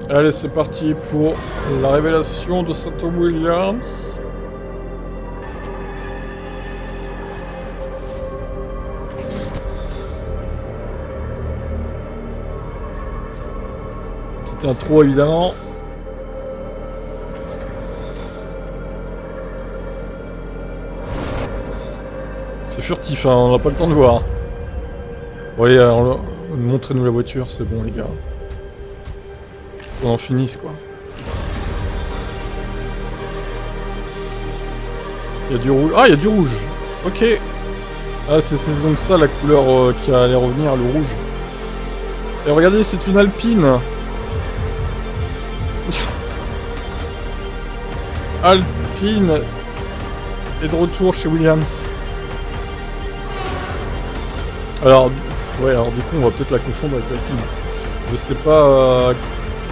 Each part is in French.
Allez, c'est parti pour la révélation de Santo Williams. Petite intro évidemment. C'est furtif, hein, on n'a pas le temps de voir. Bon allez, montrez-nous la voiture, c'est bon les gars. Qu'on en finisse quoi. Il y a du rouge. Ah, il y a du rouge. Ok. Ah, c'est donc ça la couleur qui allait revenir, le rouge. Et regardez, c'est une Alpine. Alpine est de retour chez Williams. Alors, ouais, alors du coup, on va peut-être la confondre avec l'Alpine. Je sais pas à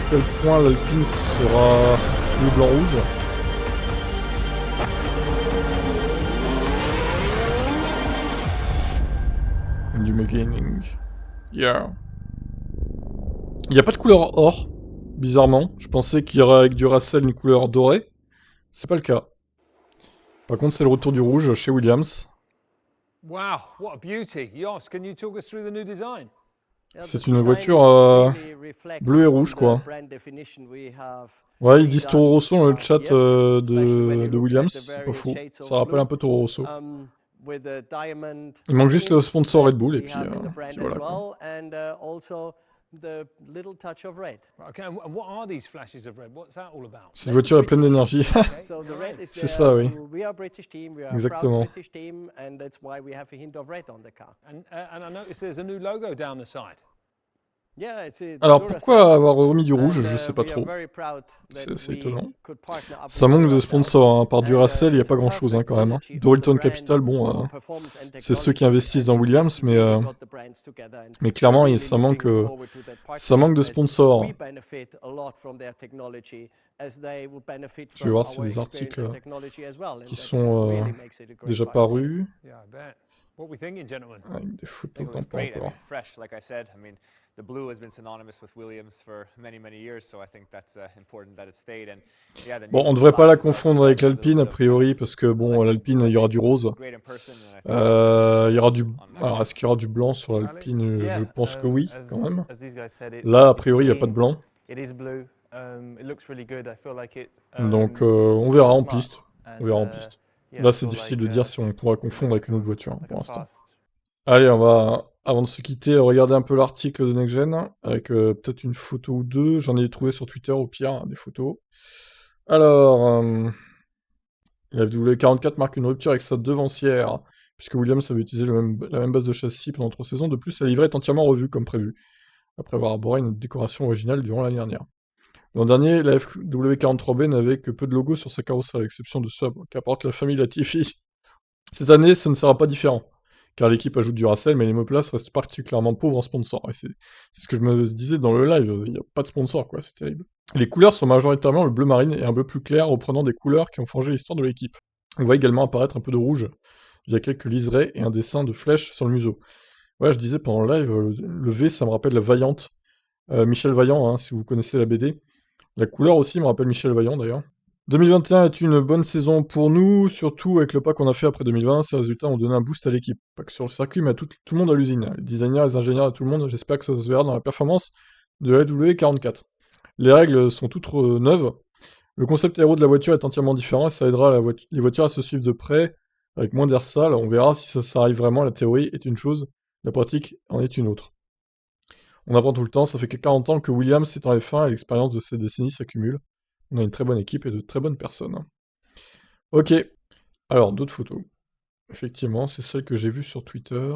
quel point l'Alpine sera bleu, blanc, rouge. Du beginning. Yeah. Il n'y a pas de couleur or, bizarrement. Je pensais qu'il y aurait avec du Racel une couleur dorée. C'est pas le cas. Par contre, c'est le retour du rouge chez Williams. Wow, what a beauty. Jos, can you talk us through the new design? C'est une voiture bleue et rouge, quoi. Ouais, ils disent Toro Rosso dans le chat de Williams, c'est pas faux. Ça rappelle un peu Toro Rosso. Il manque juste le sponsor Red Bull, et puis voilà, quoi. Cette voiture est pleine d'énergie. C'est ça, oui. Exactement. Alors pourquoi avoir remis du rouge, je sais pas trop. C'est étonnant. Ça manque de sponsors, hein. Par Duracell, il n'y a pas grand chose hein, quand même. Hein. Dorilton Capital, bon, c'est ceux qui investissent dans Williams, mais clairement, ça manque de sponsors. Je vais voir si des articles qui sont déjà parus. Avec des photos qu'on peut encore. The blue has been synonymous with Williams for many years, so I think that's important that it stayed. And yeah, bon, on ne devrait pas la confondre avec l'Alpine a priori parce que bon, l'Alpine il y aura du rose. Il y aura du. Alors est-ce qu'il y aura du blanc sur l'Alpine? Je pense que oui, quand même. Là, a priori, il n'y a pas de blanc. Donc on verra en piste. On verra en piste. Là, c'est difficile de dire si on pourra confondre avec une autre voiture hein, pour l'instant. Allez, on va, avant de se quitter, regarder un peu l'article de Next Gen, avec peut-être une photo ou deux. J'en ai trouvé sur Twitter au pire, hein, des photos. Alors, la W44 marque une rupture avec sa devancière, puisque Williams avait utilisé la même base de châssis pendant 3 saisons. De plus, la livrée est entièrement revue comme prévu, après avoir arboré une décoration originale durant l'année dernière. L'an dernier, la FW43B n'avait que peu de logos sur sa carrosserie, à l'exception de ceux qu'apporte la famille Latifi. Cette année, ce ne sera pas différent, car l'équipe ajoute du Racel, mais les monoplaces restent particulièrement pauvres en sponsors. Et c'est ce que je me disais dans le live, il n'y a pas de sponsor, quoi, c'est terrible. Les couleurs sont majoritairement le bleu marine et un bleu plus clair, reprenant des couleurs qui ont forgé l'histoire de l'équipe. On voit également apparaître un peu de rouge, via quelques liserés et un dessin de flèche sur le museau. Ouais, je disais pendant le live, le V, ça me rappelle la Vaillante. Michel Vaillant, hein, si vous connaissez la BD. La couleur aussi me rappelle Michel Vaillant, d'ailleurs. 2021 est une bonne saison pour nous, surtout avec le pas qu'on a fait après 2020. Ces résultats ont donné un boost à l'équipe. Pas que sur le circuit, mais à tout le monde à l'usine. Les designers, les ingénieurs, à tout le monde. J'espère que ça se verra dans la performance de la W44. Les règles sont toutes neuves. Le concept aéro de la voiture est entièrement différent et ça aidera les voitures à se suivre de près, avec moins d'air sale. On verra si ça arrive vraiment. La théorie est une chose, la pratique en est une autre. On apprend tout le temps. Ça fait que 40 ans que Williams est en F1 et l'expérience de ces décennies s'accumule. On a une très bonne équipe et de très bonnes personnes. Ok. Alors, d'autres photos. Effectivement, c'est celle que j'ai vue sur Twitter.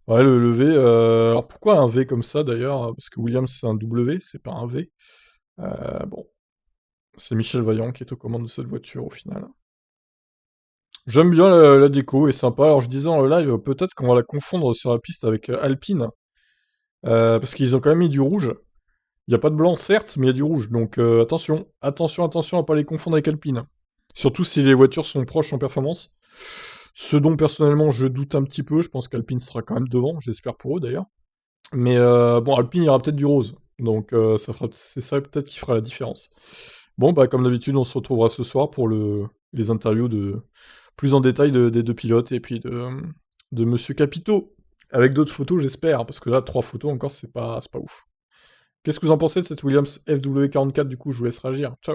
Ouais, le V. Alors, pourquoi un V comme ça, d'ailleurs? Parce que Williams, c'est un W, c'est pas un V. Bon. C'est Michel Vaillant qui est aux commandes de cette voiture, au final. J'aime bien la déco, elle est sympa. Alors, je disais en live, peut-être qu'on va la confondre sur la piste avec Alpine. Parce qu'ils ont quand même mis du rouge. Il n'y a pas de blanc, certes, mais il y a du rouge. Donc attention à ne pas les confondre avec Alpine. Surtout si les voitures sont proches en performance. Ce dont personnellement je doute un petit peu. Je pense qu'Alpine sera quand même devant, j'espère pour eux d'ailleurs. Mais bon, Alpine, il y aura peut-être du rose. Donc c'est ça peut-être qui fera la différence. Bon, bah comme d'habitude, on se retrouvera ce soir pour les interviews plus en détail des deux pilotes et puis de Monsieur Capito. Avec d'autres photos, j'espère, parce que là, 3 photos encore, c'est pas ouf. Qu'est-ce que vous en pensez de cette Williams FW44 du coup? Je vous laisse réagir. Ciao.